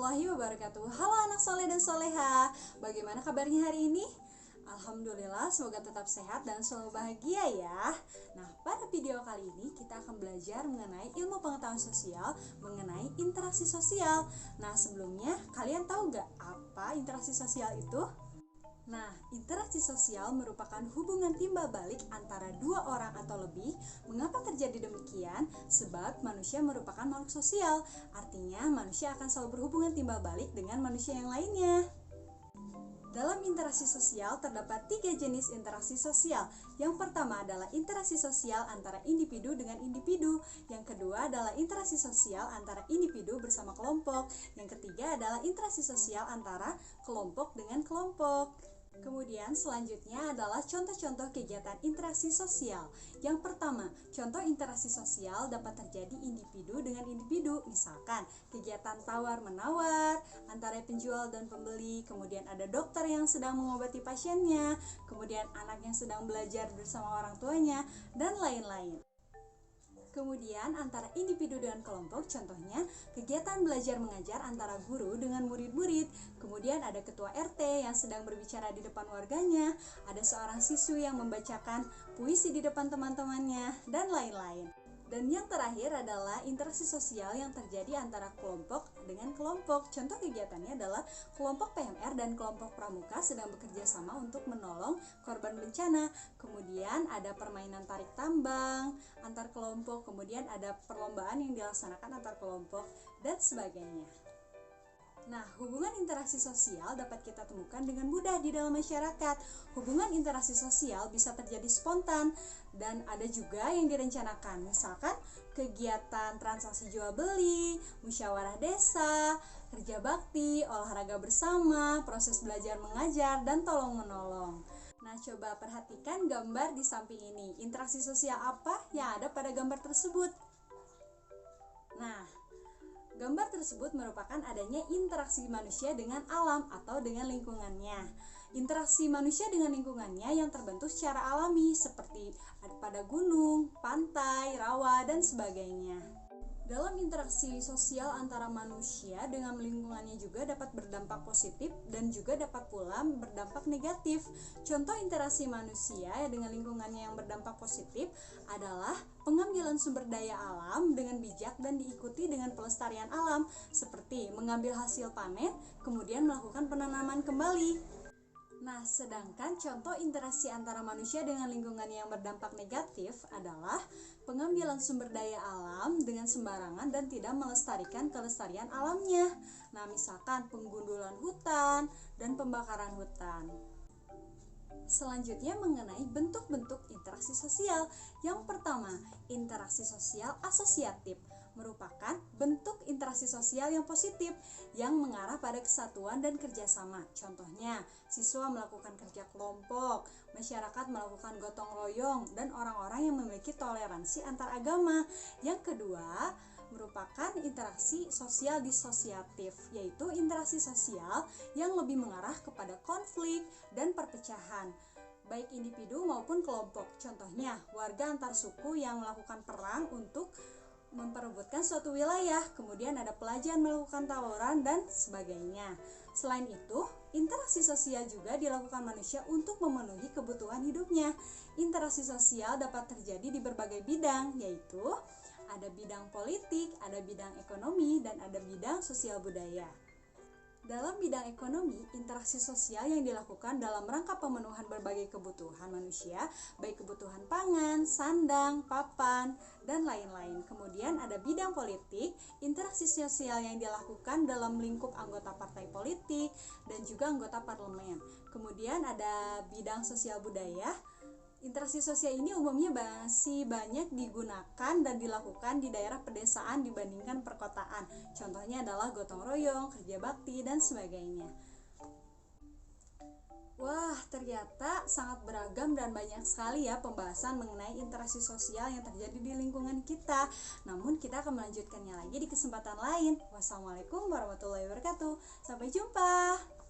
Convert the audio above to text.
warahmatullahi wabarakatuh. Halo anak soleh dan soleha, bagaimana kabarnya hari ini? Alhamdulillah, semoga tetap sehat dan selalu bahagia ya. Nah, pada video kali ini kita akan belajar mengenai ilmu pengetahuan sosial, mengenai interaksi sosial. Nah, sebelumnya kalian tahu gak apa interaksi sosial itu? Nah, interaksi sosial merupakan hubungan timbal balik antara dua orang atau lebih. Mengapa terjadi demikian? Sebab manusia merupakan makhluk sosial. Artinya, manusia akan selalu berhubungan timbal balik dengan manusia yang lainnya. Dalam interaksi sosial terdapat 3 jenis interaksi sosial. Yang pertama adalah interaksi sosial antara individu dengan individu. Yang kedua adalah interaksi sosial antara individu bersama kelompok. Yang ketiga adalah interaksi sosial antara kelompok dengan kelompok. Kemudian selanjutnya adalah contoh-contoh kegiatan interaksi sosial. Yang pertama, contoh interaksi sosial dapat terjadi individu dengan individu. Misalkan kegiatan tawar-menawar antara penjual dan pembeli. Kemudian ada dokter yang sedang mengobati pasiennya. Kemudian anak yang sedang belajar bersama orang tuanya, dan lain-lain. Kemudian antara individu dengan kelompok, contohnya kegiatan belajar mengajar antara guru dengan murid-murid. Kemudian ada ketua RT yang sedang berbicara di depan warganya, ada seorang siswi yang membacakan puisi di depan teman-temannya, dan lain-lain. Dan yang terakhir adalah interaksi sosial yang terjadi antara kelompok dengan kelompok. Contoh kegiatannya adalah kelompok PMR dan kelompok pramuka sedang bekerja sama untuk menolong korban bencana. Kemudian ada permainan tarik tambang antar kelompok, kemudian ada perlombaan yang dilaksanakan antar kelompok, dan sebagainya. Nah, hubungan interaksi sosial dapat kita temukan dengan mudah di dalam masyarakat. Hubungan interaksi sosial bisa terjadi spontan dan ada juga yang direncanakan. Misalkan kegiatan transaksi jual beli, musyawarah desa, kerja bakti, olahraga bersama, proses belajar mengajar, dan tolong menolong. Nah, coba perhatikan gambar di samping ini. Interaksi sosial apa yang ada pada gambar tersebut? Nah, gambar tersebut merupakan adanya interaksi manusia dengan alam atau dengan lingkungannya. Interaksi manusia dengan lingkungannya yang terbentuk secara alami seperti pada gunung, pantai, rawa, dan sebagainya. Dalam interaksi sosial antara manusia dengan lingkungannya juga dapat berdampak positif dan juga dapat pula berdampak negatif. Contoh interaksi manusia dengan lingkungannya yang berdampak positif adalah pengambilan sumber daya alam dengan bijak dan diikuti dengan pelestarian alam, seperti mengambil hasil panen, kemudian melakukan penanaman kembali. Nah, sedangkan contoh interaksi antara manusia dengan lingkungan yang berdampak negatif adalah pengambilan sumber daya alam dengan sembarangan dan tidak melestarikan kelestarian alamnya. Nah, misalkan penggundulan hutan dan pembakaran hutan. Selanjutnya mengenai bentuk-bentuk interaksi sosial. Yang pertama, interaksi sosial asosiatif merupakan bentuk interaksi sosial yang positif yang mengarah pada kesatuan dan kerjasama. Contohnya, siswa melakukan kerja kelompok, masyarakat melakukan gotong royong, dan orang-orang yang memiliki toleransi antar agama. Yang kedua, merupakan interaksi sosial disosiatif, yaitu interaksi sosial yang lebih mengarah kepada konflik dan perpecahan, baik individu maupun kelompok. Contohnya, warga antar suku yang melakukan perang untuk memperebutkan suatu wilayah, kemudian ada pelajar melakukan tawuran, dan sebagainya. Selain itu, interaksi sosial juga dilakukan manusia untuk memenuhi kebutuhan hidupnya. Interaksi sosial dapat terjadi di berbagai bidang, yaitu ada bidang politik, ada bidang ekonomi, dan ada bidang sosial budaya. Dalam bidang ekonomi, interaksi sosial yang dilakukan dalam rangka pemenuhan berbagai kebutuhan manusia, baik kebutuhan pangan, sandang, papan, dan lain-lain. Kemudian ada bidang politik, interaksi sosial yang dilakukan dalam lingkup anggota partai politik dan juga anggota parlemen. Kemudian ada bidang sosial budaya. Interaksi sosial ini umumnya masih banyak digunakan dan dilakukan di daerah pedesaan dibandingkan perkotaan. Contohnya adalah gotong royong, kerja bakti, dan sebagainya. Wah, ternyata sangat beragam dan banyak sekali ya pembahasan mengenai interaksi sosial yang terjadi di lingkungan kita. Namun kita akan melanjutkannya lagi di kesempatan lain. Wassalamualaikum warahmatullahi wabarakatuh. Sampai jumpa.